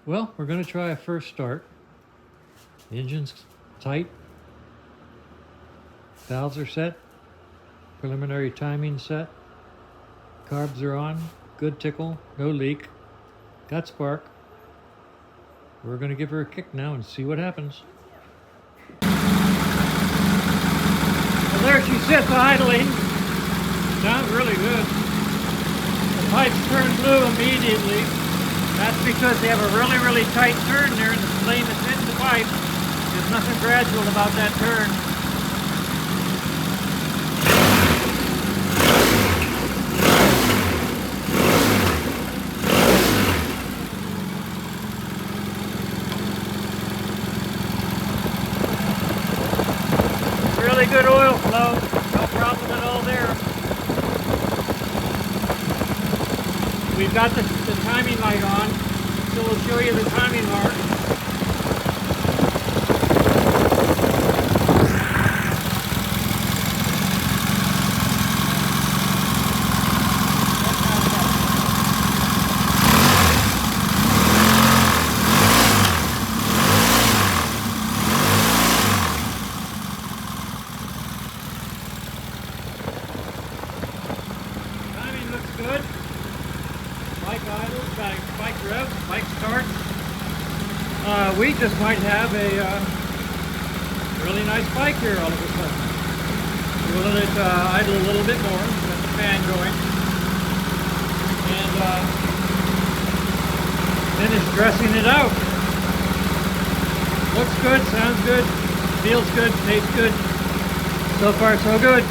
Well, we're going to try a first start. The engine's tight. Valves are set. Preliminary timing set. Carbs are on. Good tickle. No leak. Got spark. We're going to give her a kick now and see what happens. Well, there she sits idling. Sounds really good. The pipes turn blue immediately. That's because they have a really tight turn there, and the flame is hitting the pipe. There's nothing gradual about that turn. Really good oil flow, no problem at all there. We've got the timing light on, so we'll show you the timing mark. Timing looks good. Bike idles, bike revs, bike starts. We just might have a really nice bike here all of a sudden. We'll let it idle a little bit more, get the fan going, and finish dressing it out. Looks good, sounds good, feels good, tastes good. So far so good.